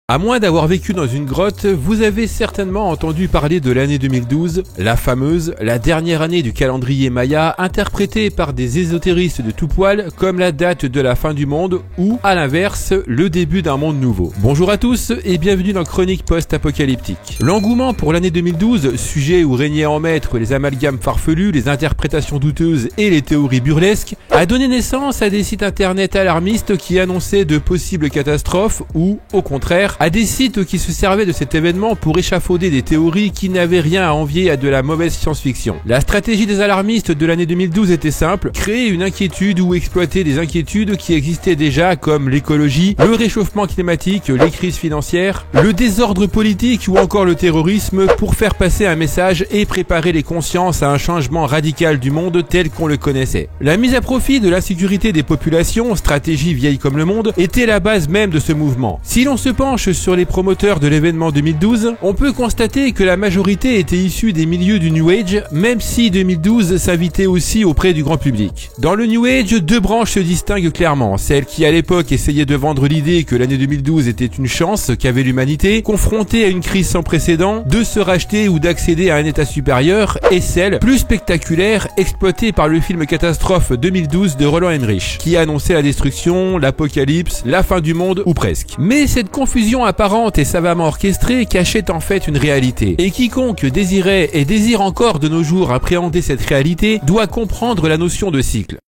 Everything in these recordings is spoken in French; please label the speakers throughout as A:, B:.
A: À moins d'avoir vécu dans une grotte, vous avez certainement entendu parler de l'année 2012, la fameuse, la dernière année du calendrier Maya, interprétée par des ésotéristes de tout poil comme la date de la fin du monde ou, à l'inverse, le début d'un monde nouveau. Bonjour à tous et bienvenue dans Chronique Post-Apocalyptique. L'engouement pour l'année 2012, sujet où régnaient en maître les amalgames farfelus, les interprétations douteuses et les théories burlesques, a donné naissance à des sites internet alarmistes qui annonçaient de possibles catastrophes ou, au contraire, à des sites qui se servaient de cet événement pour échafauder des théories qui n'avaient rien à envier à de la mauvaise science-fiction. La stratégie des alarmistes de l'année 2012 était simple, créer une inquiétude ou exploiter des inquiétudes qui existaient déjà comme l'écologie, le réchauffement climatique, les crises financières, le désordre politique ou encore le terrorisme pour faire passer un message et préparer les consciences à un changement radical du monde tel qu'on le connaissait. La mise à profit de l'insécurité des populations, stratégie vieille comme le monde, était la base même de ce mouvement. Si l'on se penche sur les promoteurs de l'événement 2012, on peut constater que la majorité était issue des milieux du New Age, même si 2012 s'invitait aussi auprès du grand public. Dans le New Age, deux branches se distinguent clairement, celle qui à l'époque essayait de vendre l'idée que l'année 2012 était une chance qu'avait l'humanité, confrontée à une crise sans précédent, de se racheter ou d'accéder à un état supérieur, et celle, plus spectaculaire, exploitée par le film catastrophe 2012 de Roland Emmerich, qui annonçait la destruction, l'apocalypse, la fin du monde ou presque. Mais cette confusion apparente et savamment orchestrée cachait en fait une réalité. Et quiconque désirait et désire encore de nos jours appréhender cette réalité doit comprendre la notion de cycle.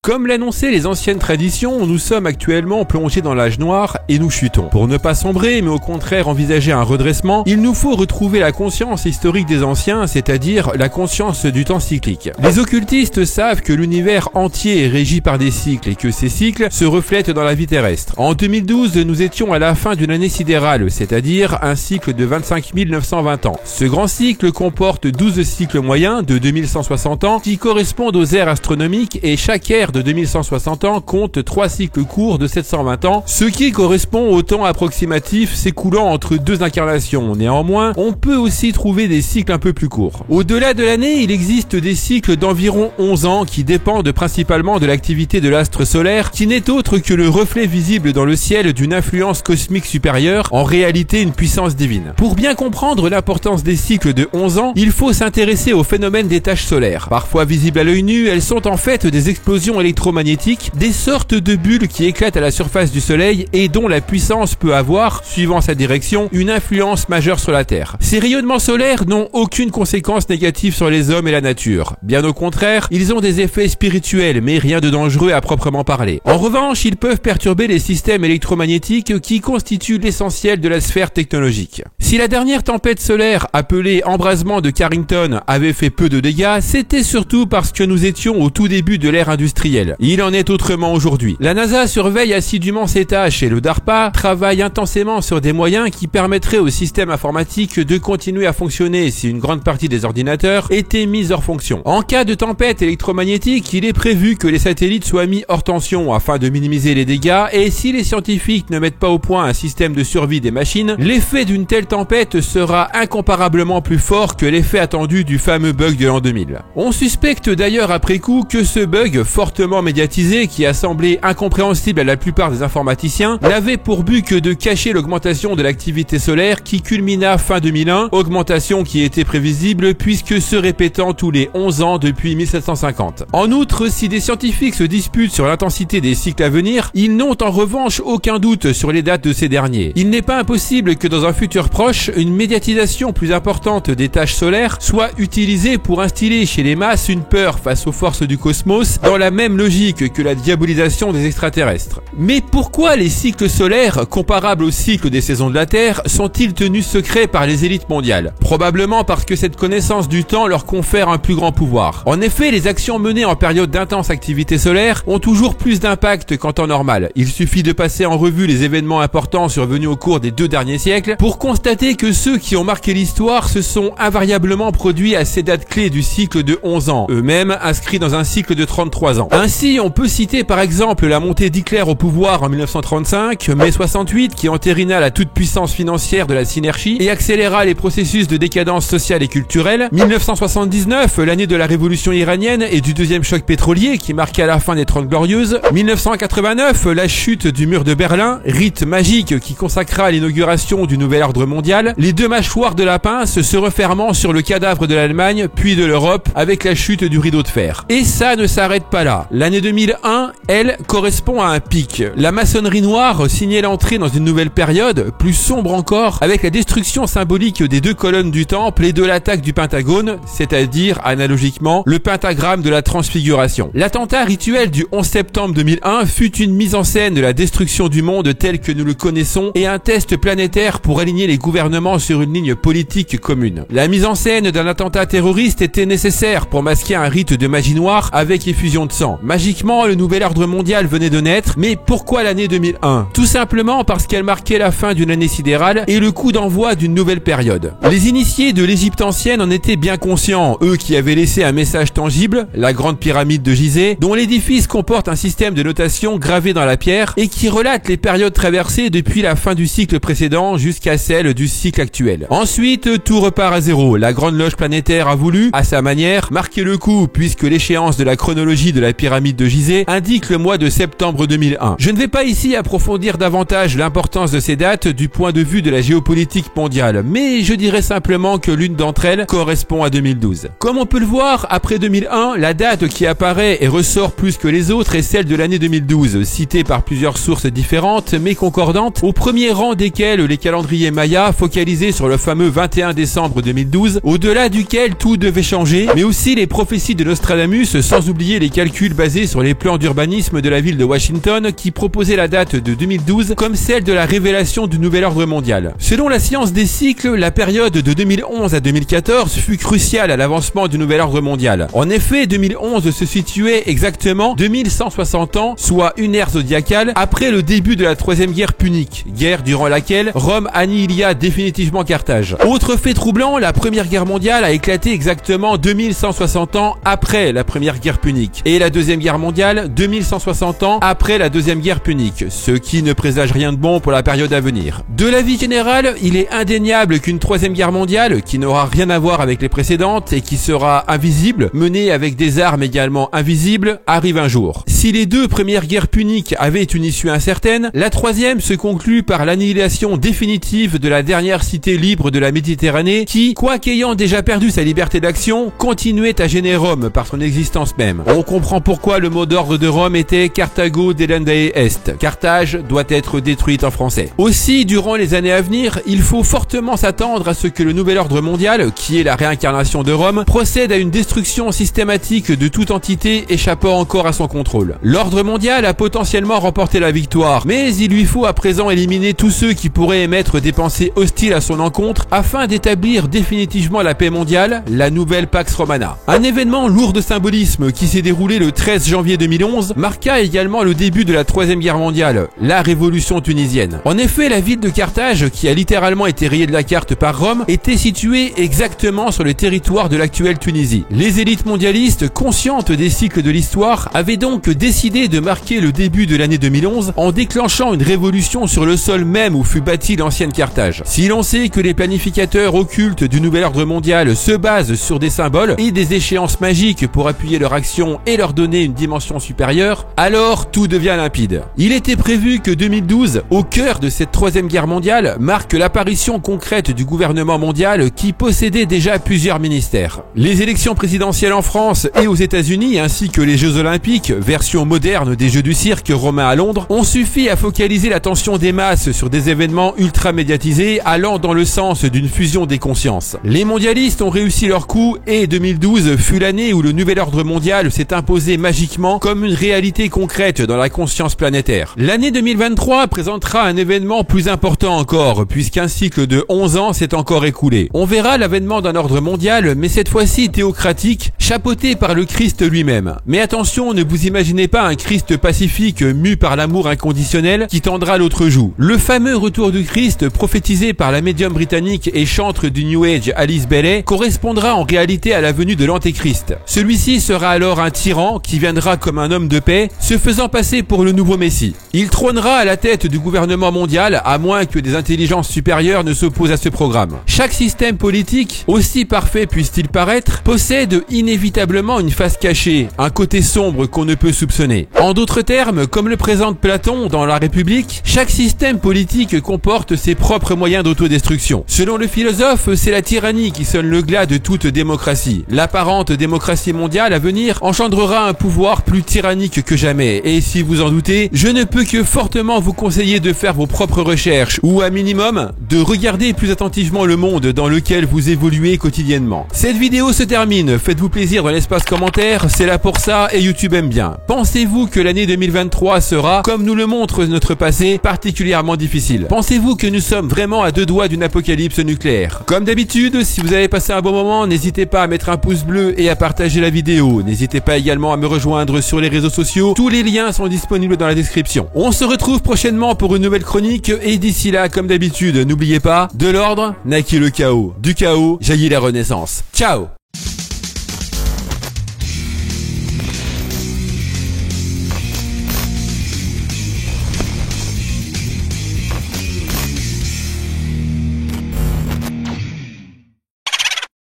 A: Comme l'annonçaient les anciennes traditions, nous sommes actuellement plongés dans l'âge noir et nous chutons. Pour ne pas sombrer, mais au contraire envisager un redressement, il nous faut retrouver la conscience historique des anciens, c'est-à-dire la conscience du temps cyclique. Les occultistes savent que l'univers entier est régi par des cycles et que ces cycles se reflètent dans la vie terrestre. En 2012, nous étions à la fin d'une année sidérale, c'est-à-dire un cycle de 25 920 ans. Ce grand cycle comporte 12 cycles moyens de 2160 ans qui correspondent aux ères astronomiques et chaque ère de 2160 ans compte 3 cycles courts de 720 ans, ce qui correspond au temps approximatif s'écoulant entre deux incarnations. Néanmoins, on peut aussi trouver des cycles un peu plus courts. Au-delà de l'année, il existe des cycles d'environ 11 ans qui dépendent principalement de l'activité de l'astre solaire, qui n'est autre que le reflet visible dans le ciel d'une influence cosmique supérieure, en réalité une puissance divine. Pour bien comprendre l'importance des cycles de 11 ans, il faut s'intéresser au phénomène des taches solaires. Parfois visibles à l'œil nu, elles sont en fait des explosions électromagnétiques, des sortes de bulles qui éclatent à la surface du soleil et dont la puissance peut avoir, suivant sa direction, une influence majeure sur la Terre. Ces rayonnements solaires n'ont aucune conséquence négative sur les hommes et la nature. Bien au contraire, ils ont des effets spirituels, mais rien de dangereux à proprement parler. En revanche, ils peuvent perturber les systèmes électromagnétiques qui constituent l'essentiel de la sphère technologique. Si la dernière tempête solaire, appelée embrasement de Carrington, avait fait peu de dégâts, c'était surtout parce que nous étions au tout début de l'ère industrielle. Il en est autrement aujourd'hui. La NASA surveille assidûment ses tâches et le DARPA travaille intensément sur des moyens qui permettraient au système informatique de continuer à fonctionner si une grande partie des ordinateurs étaient mis hors fonction. En cas de tempête électromagnétique, il est prévu que les satellites soient mis hors tension afin de minimiser les dégâts et si les scientifiques ne mettent pas au point un système de survie des machines, l'effet d'une telle tempête sera incomparablement plus fort que l'effet attendu du fameux bug de l'an 2000. On suspecte d'ailleurs après coup que ce bug fortement médiatisé qui a semblé incompréhensible à la plupart des informaticiens n'avait pour but que de cacher l'augmentation de l'activité solaire qui culmina fin 2001, augmentation qui était prévisible puisque se répétant tous les 11 ans depuis 1750. En outre, si des scientifiques se disputent sur l'intensité des cycles à venir, ils n'ont en revanche aucun doute sur les dates de ces derniers. Il n'est pas impossible que dans un futur proche, une médiatisation plus importante des tâches solaires soit utilisée pour instiller chez les masses une peur face aux forces du cosmos dans la même logique que la diabolisation des extraterrestres. Mais pourquoi les cycles solaires, comparables aux cycles des saisons de la Terre, sont-ils tenus secrets par les élites mondiales? Probablement parce que cette connaissance du temps leur confère un plus grand pouvoir. En effet, les actions menées en période d'intense activité solaire ont toujours plus d'impact qu'en temps normal. Il suffit de passer en revue les événements importants survenus au cours des 2 derniers siècles pour constater que ceux qui ont marqué l'histoire se sont invariablement produits à ces dates clés du cycle de 11 ans, eux-mêmes inscrits dans un cycle de 33 ans. Ainsi, on peut citer par exemple la montée d'Hitler au pouvoir en 1935, mai 68 qui entérina la toute-puissance financière de la Synarchie et accéléra les processus de décadence sociale et culturelle, 1979, l'année de la révolution iranienne et du deuxième choc pétrolier qui marqua la fin des 30 glorieuses, 1989, la chute du mur de Berlin, rite magique qui consacra l'inauguration du nouvel ordre mondial, les deux mâchoires de la pince se refermant sur le cadavre de l'Allemagne puis de l'Europe avec la chute du rideau de fer. Et ça ne s'arrête pas là. L'année 2001, elle, correspond à un pic. La maçonnerie noire signait l'entrée dans une nouvelle période, plus sombre encore, avec la destruction symbolique des deux colonnes du temple et de l'attaque du Pentagone, c'est-à-dire, analogiquement, le pentagramme de la transfiguration. L'attentat rituel du 11 septembre 2001 fut une mise en scène de la destruction du monde tel que nous le connaissons et un test planétaire pour aligner les gouvernements sur une ligne politique commune. La mise en scène d'un attentat terroriste était nécessaire pour masquer un rite de magie noire avec effusion de sang. Magiquement, le nouvel ordre mondial venait de naître, mais pourquoi l'année 2001 ? Tout simplement parce qu'elle marquait la fin d'une année sidérale et le coup d'envoi d'une nouvelle période. Les initiés de l'Égypte ancienne en étaient bien conscients, eux qui avaient laissé un message tangible, la grande pyramide de Gizeh, dont l'édifice comporte un système de notation gravé dans la pierre et qui relate les périodes traversées depuis la fin du cycle précédent jusqu'à celle du cycle actuel. Ensuite, tout repart à zéro. La grande loge planétaire a voulu, à sa manière, marquer le coup puisque l'échéance de la chronologie de la pyramide de Gizeh indique le mois de septembre 2001. Je ne vais pas ici approfondir davantage l'importance de ces dates du point de vue de la géopolitique mondiale, mais je dirais simplement que l'une d'entre elles correspond à 2012. Comme on peut le voir, après 2001, la date qui apparaît et ressort plus que les autres est celle de l'année 2012, citée par plusieurs sources différentes mais concordantes, au premier rang desquelles les calendriers mayas focalisés sur le fameux 21 décembre 2012, au-delà duquel tout devait changer, mais aussi les prophéties de Nostradamus, sans oublier les calculs basés sur les plans d'urbanisme de la ville de Washington qui proposaient la date de 2012 comme celle de la révélation du nouvel ordre mondial. Selon la science des cycles, la période de 2011 à 2014 fut cruciale à l'avancement du nouvel ordre mondial. En effet, 2011 se situait exactement 2160 ans, soit une ère zodiacale, après le début de la troisième guerre punique, guerre durant laquelle Rome annihilia définitivement Carthage. Autre fait troublant, la première guerre mondiale a éclaté exactement 2160 ans après la première guerre punique, et la deuxième guerre mondiale 2160 ans après la deuxième guerre punique, ce qui ne présage rien de bon pour la période à venir. De l'avis général, il est indéniable qu'une troisième guerre mondiale, qui n'aura rien à voir avec les précédentes et qui sera invisible, menée avec des armes également invisibles, arrive un jour. Si les deux premières guerres puniques avaient une issue incertaine, la troisième se conclut par l'annihilation définitive de la dernière cité libre de la Méditerranée qui, quoiqu'ayant déjà perdu sa liberté d'action, continuait à gêner Rome par son existence même. On comprend pourquoi le mot d'ordre de Rome était Carthago delendae est. Carthage doit être détruite en français. Aussi, durant les années à venir, il faut fortement s'attendre à ce que le nouvel ordre mondial, qui est la réincarnation de Rome, procède à une destruction systématique de toute entité échappant encore à son contrôle. L'ordre mondial a potentiellement remporté la victoire, mais il lui faut à présent éliminer tous ceux qui pourraient émettre des pensées hostiles à son encontre afin d'établir définitivement la paix mondiale, la nouvelle Pax Romana. Un événement lourd de symbolisme qui s'est déroulé le 13 janvier 2011 marqua également le début de la troisième guerre mondiale, la révolution tunisienne. En effet, la ville de Carthage, qui a littéralement été rayée de la carte par Rome, était située exactement sur le territoire de l'actuelle Tunisie. Les élites mondialistes, conscientes des cycles de l'histoire, avaient donc décidé de marquer le début de l'année 2011 en déclenchant une révolution sur le sol même où fut bâtie l'ancienne Carthage. Si l'on sait que les planificateurs occultes du nouvel ordre mondial se basent sur des symboles et des échéances magiques pour appuyer leur action et leur donner une dimension supérieure, alors tout devient limpide. Il était prévu que 2012, au cœur de cette troisième guerre mondiale, marque l'apparition concrète du gouvernement mondial qui possédait déjà plusieurs ministères. Les élections présidentielles en France et aux États-Unis ainsi que les Jeux Olympiques, version moderne des Jeux du cirque romain à Londres, ont suffi à focaliser l'attention des masses sur des événements ultra médiatisés allant dans le sens d'une fusion des consciences. Les mondialistes ont réussi leur coup et 2012 fut l'année où le nouvel ordre mondial s'est imposé magiquement comme une réalité réalité concrète dans la conscience planétaire. L'année 2023 présentera un événement plus important encore, puisqu'un cycle de 11 ans s'est encore écoulé. On verra l'avènement d'un ordre mondial, mais cette fois-ci théocratique, chapeauté par le Christ lui-même. Mais attention, ne vous imaginez pas un Christ pacifique mu par l'amour inconditionnel qui tendra l'autre joue. Le fameux retour du Christ, prophétisé par la médium britannique et chantre du New Age Alice Bailey, correspondra en réalité à la venue de l'Antéchrist. Celui-ci sera alors un tyran qui viendra comme un homme de paix, se faisant passer pour le nouveau Messie. Il trônera à la tête du gouvernement mondial, à moins que des intelligences supérieures ne s'opposent à ce programme. Chaque système politique, aussi parfait puisse-t-il paraître, possède inévitablement une face cachée, un côté sombre qu'on ne peut soupçonner. En d'autres termes, comme le présente Platon dans La République, chaque système politique comporte ses propres moyens d'autodestruction. Selon le philosophe, c'est la tyrannie qui sonne le glas de toute démocratie. L'apparente démocratie mondiale à venir engendrera un pouvoir plus tyrannique que jamais. Et si vous en doutez, je ne peux que fortement vous conseiller de faire vos propres recherches, ou à minimum, de regarder plus attentivement le monde dans lequel vous évoluez quotidiennement. Cette vidéo se termine, faites-vous plaisir dans l'espace commentaire, c'est là pour ça et YouTube aime bien. Pensez-vous que l'année 2023 sera, comme nous le montre notre passé, particulièrement difficile? Pensez-vous que nous sommes vraiment à 2 doigts d'une apocalypse nucléaire? Comme d'habitude, si vous avez passé un bon moment, n'hésitez pas à mettre un pouce bleu et à partager la vidéo. N'hésitez pas également à me rejoindre sur les réseaux sociaux, tous les liens sont disponibles dans la description. On se retrouve prochainement pour une nouvelle chronique et d'ici là, comme d'habitude, n'oubliez pas, de l'ordre naquit le chaos, du chaos jaillit la renaissance. Ciao!